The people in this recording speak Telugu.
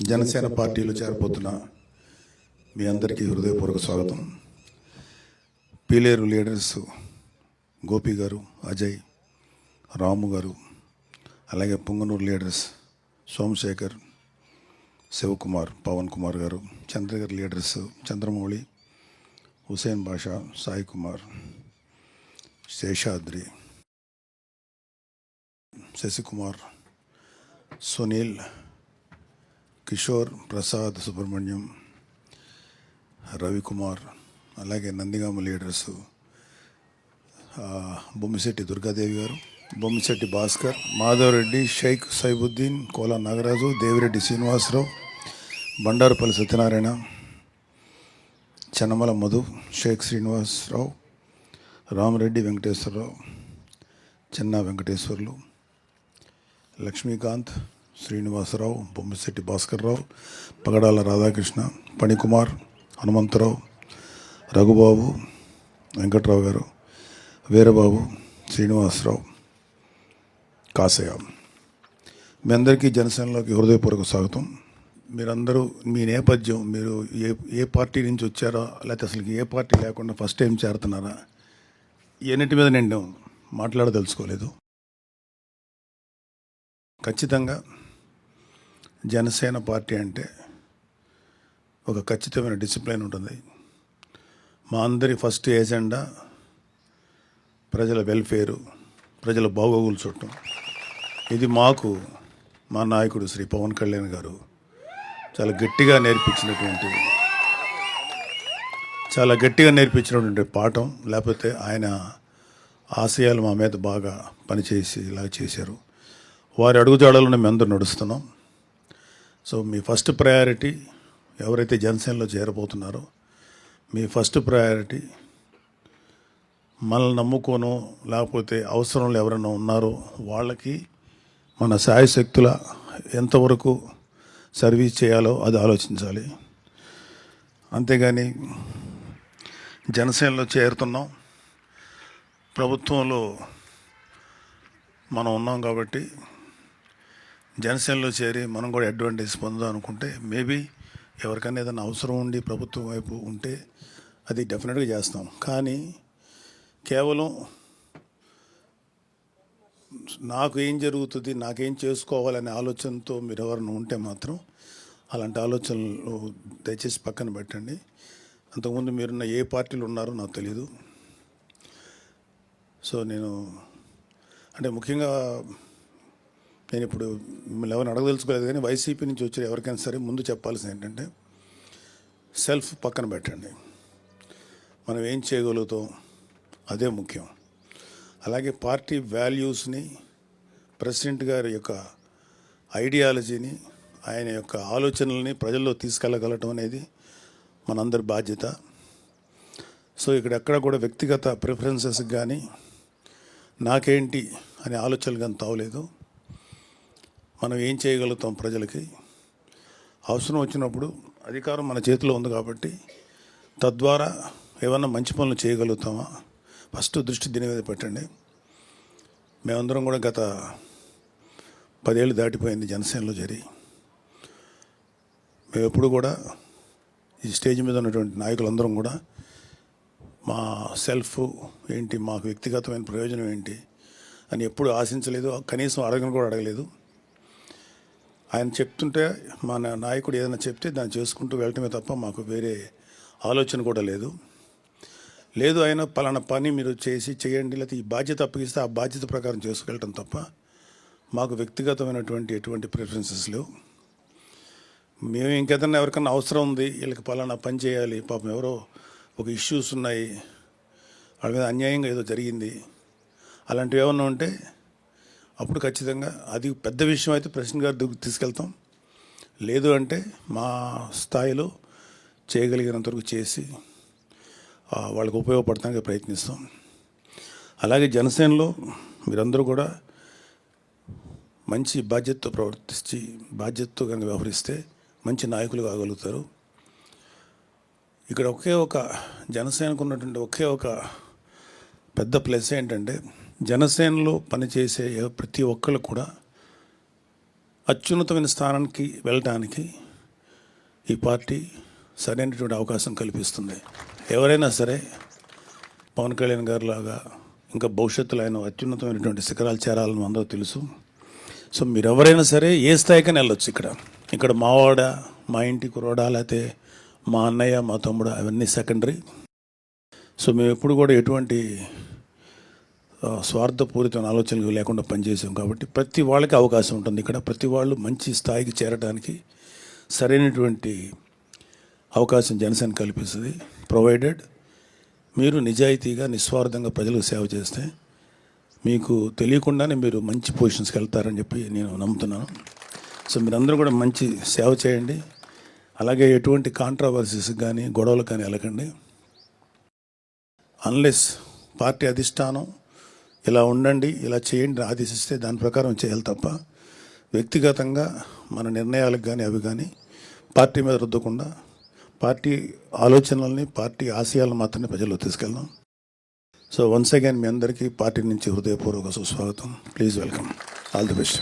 జనసేన పార్టీలో చేరబోతున్న మీ అందరికీ హృదయపూర్వక స్వాగతం. పీలేరు లీడర్స్ గోపి గారు, అజయ్, రాము గారు, అలాగే పొంగనూరు లీడర్స్ సోమశేఖర్, శివకుమార్, పవన్ కుమార్ గారు, చంద్రగిరి లీడర్స్ చంద్రమౌళి, హుసేన్ బాషా, సాయి కుమార్, శేషాద్రి, శశికుమార్, సునీల్, కిషోర్, ప్రసాద్, సుబ్రహ్మణ్యం, రవికుమార్, అలాగే నందిగామ లీడర్స్ బొమ్మిశెట్టి దుర్గాదేవి గారు, బొమ్మిశెట్టి భాస్కర్, మాధవరెడ్డి, షేక్ సైబుద్దీన్, కోలా నాగరాజు, దేవిరెడ్డి శ్రీనివాసరావు, బండారుపల్లి సత్యనారాయణ, చెన్నమల మధు, షేక్ శ్రీనివాసరావు, రామరెడ్డి వెంకటేశ్వరరావు, చెన్నా వెంకటేశ్వర్లు, లక్ష్మీకాంత్, శ్రీనివాసరావు, బొమ్మిశెట్టి భాస్కర్రావు, పగడాల రాధాకృష్ణ, పణికుమార్, హనుమంతరావు, రఘుబాబు, వెంకట్రావు గారు, వీరబాబు, శ్రీనివాసరావు, కాసయ్య. మీ అందరికీ జనసేనలోకి హృదయపూర్వక స్వాగతం. మీరందరూ మీ నేపథ్యం, మీరు ఏ పార్టీ నుంచి వచ్చారో, లేకపోతే అసలు ఏ పార్టీ లేకుండా ఫస్ట్ టైం చేరుతున్నారా, ఇవన్నిటి మీద నేను మాట్లాడదలుచుకోలేదు. ఖచ్చితంగా జనసేన పార్టీ అంటే ఒక ఖచ్చితమైన డిసిప్లిన్ ఉంటుంది. మా అందరి ఫస్ట్ ఏజెండా ప్రజల వెల్ఫేరు, ప్రజల బాగోగులు చూడటం. ఇది మాకు మా నాయకుడు శ్రీ పవన్ కళ్యాణ్ గారు చాలా గట్టిగా నేర్పించినటువంటి పాఠం. లేకపోతే ఆయన ఆశయాలు మా మీద బాగా పనిచేసి ఇలా చేశారు. వారి అడుగుజాడలను మేము అందరూ నడుస్తున్నాం. సో మీ ఫస్ట్ ప్రయారిటీ ఎవరైతే జనసేనలో చేరబోతున్నారో, మీ ఫస్ట్ ప్రయారిటీ మనల్ని నమ్ముకోను, లేకపోతే అవసరంలో ఎవరైనా ఉన్నారో వాళ్ళకి మన శాయశక్తుల ఎంతవరకు సర్వీస్ చేయాలో అది ఆలోచించాలి. అంతేగాని జనసేనలో చేరుతున్నాం, ప్రభుత్వంలో మనం ఉన్నాం కాబట్టి జనసేనలో చేరి మనం కూడా అడ్వాంటేజ్ పొందాం అనుకుంటే, మేబీ ఎవరికైనా ఏదైనా అవసరం ఉండి ప్రభుత్వం వైపు ఉంటే అది డెఫినెట్గా చేస్తాం. కానీ కేవలం నాకు ఏం జరుగుతుంది, నాకేం చేసుకోవాలనే ఆలోచనతో మీరు ఎవరైనా ఉంటే మాత్రం అలాంటి ఆలోచనలు దయచేసి పక్కన పెట్టండి. అంతకుముందు మీరున్న ఏ పార్టీలు ఉన్నారో నాకు తెలీదు. సో నేను అంటే ముఖ్యంగా నేను ఇప్పుడు మిమ్మల్ని ఎవరిని అడగదలుచుకోలేదు, కానీ వైసీపీ నుంచి వచ్చే ఎవరికైనా సరే ముందు చెప్పాల్సింది ఏంటంటే, సెల్ఫ్ పక్కన పెట్టండి. మనం ఏం చేయగలుగుతాం అదే ముఖ్యం. అలాగే పార్టీ వాల్యూస్ని, ప్రెసిడెంట్ గారి యొక్క ఐడియాలజీని, ఆయన యొక్క ఆలోచనల్ని ప్రజల్లో తీసుకెళ్ళగలటం అనేది మనందరి బాధ్యత. సో ఇక్కడ ఎక్కడ కూడా వ్యక్తిగత ప్రిఫరెన్సెస్కి కానీ నాకేంటి అనే ఆలోచనలు కానీ తావలేదు. మనం ఏం చేయగలుగుతాం ప్రజలకి, అవసరం వచ్చినప్పుడు అధికారం మన చేతిలో ఉంది కాబట్టి తద్వారా ఏమన్నా మంచి పనులు చేయగలుగుతామా ఫస్ట్ దృష్టి దీని మీద పెట్టండి. మేమందరం కూడా గత 10 ఏళ్ళు దాటిపోయింది జనసేనలో చేరి. మేము ఎప్పుడు కూడా ఈ స్టేజ్ మీద ఉన్నటువంటి నాయకులందరం కూడా మా సెల్ఫ్ ఏంటి, మాకు వ్యక్తిగతమైన ప్రయోజనం ఏంటి అని ఎప్పుడు ఆశించలేదు, కనీసం అడగలేదు. ఆయన చెప్తుంటే మా నాయకుడు ఏదైనా చెప్తే దాన్ని చేసుకుంటూ వెళ్ళటమే తప్ప మాకు వేరే ఆలోచన కూడా లేదు. ఆయన పలానా పని మీరు చేయండి, లేకపోతే ఈ బాధ్యత అప్పగిస్తే ఆ బాధ్యత ప్రకారం చేసుకెళ్ళటం తప్ప మాకు వ్యక్తిగతమైనటువంటి ఎటువంటి ప్రిఫరెన్సెస్ లేవు. మేము ఇంకేదన్నా ఎవరికన్నా అవసరం ఉంది, వీళ్ళకి పలానా పని చేయాలి, పాపం ఎవరో ఒక ఇష్యూస్ ఉన్నాయి, వాళ్ళ మీద అన్యాయంగా ఏదో జరిగింది, అలాంటివి ఏమన్నా ఉంటే అప్పుడు ఖచ్చితంగా అది పెద్ద విషయం అయితే ప్రెసిడెంట్ గారి దగ్గరికి తీసుకెళ్తాం. లేదు అంటే మా స్థాయిలో చేయగలిగినంత వరకు చేసి వాళ్ళకు ఉపయోగపడటానికి ప్రయత్నిస్తాం. అలాగే జనసేనలో మీరందరూ కూడా మంచి బాధ్యతతో ప్రవర్తించి బాధ్యతతో కనుక వ్యవహరిస్తే మంచి నాయకులు కాగలుగుతారు. ఇక్కడ ఒక జనసేనకు ఉన్నటువంటి ఒక పెద్ద ప్లస్ ఏంటంటే, జనసేనలో పనిచేసే ప్రతి ఒక్కరు కూడా అత్యున్నతమైన స్థానానికి వెళ్ళడానికి ఈ పార్టీ సరైనటువంటి అవకాశం కల్పిస్తుంది. ఎవరైనా సరే పవన్ కళ్యాణ్ గారి లాగా ఇంకా భవిష్యత్తులో ఆయన అత్యున్నతమైనటువంటి శిఖరాలు చేరాలని అందరూ తెలుసు. సో మీరు ఎవరైనా సరే ఏ స్థాయికైనా వెళ్ళొచ్చు. ఇక్కడ మావాడ, మా ఇంటి కురవాడా, లేకపోతే మా అన్నయ్య, మా తమ్ముడు, అవన్నీ సెకండరీ. సో మేము ఎప్పుడు కూడా ఎటువంటి స్వార్థపూరితమైన ఆలోచనలు లేకుండా పనిచేసాం కాబట్టి ప్రతి వాళ్ళకి అవకాశం ఉంటుంది. ఇక్కడ ప్రతి వాళ్ళు మంచి స్థాయికి చేరడానికి సరైనటువంటి అవకాశం జనసేన కల్పిస్తుంది. ప్రొవైడెడ్ మీరు నిజాయితీగా నిస్వార్థంగా ప్రజలకు సేవ చేస్తే మీకు తెలియకుండానే మీరు మంచి పొజిషన్స్కి వెళ్తారని చెప్పి నేను నమ్ముతున్నాను. సో మీరందరూ కూడా మంచి సేవ చేయండి. అలాగే ఎటువంటి కాంట్రవర్సీస్ కానీ గొడవలకు కానీ వెళ్ళకండి. అన్లెస్ పార్టీ అధిష్టానం ఇలా ఉండండి, ఇలా చేయండి ఆదేశిస్తే దాని ప్రకారం చేయాలి తప్ప వ్యక్తిగతంగా మన నిర్ణయాలకు కానీ అవి కానీ పార్టీ మీద రుద్దకుండా పార్టీ ఆలోచనల్ని, పార్టీ ఆశయాలను మాత్రమే ప్రజల్లో తీసుకెళ్దాం. సో వన్స్ అగైన్ మీ అందరికీ పార్టీ నుంచి హృదయపూర్వక సుస్వాగతం. Please welcome. All the best.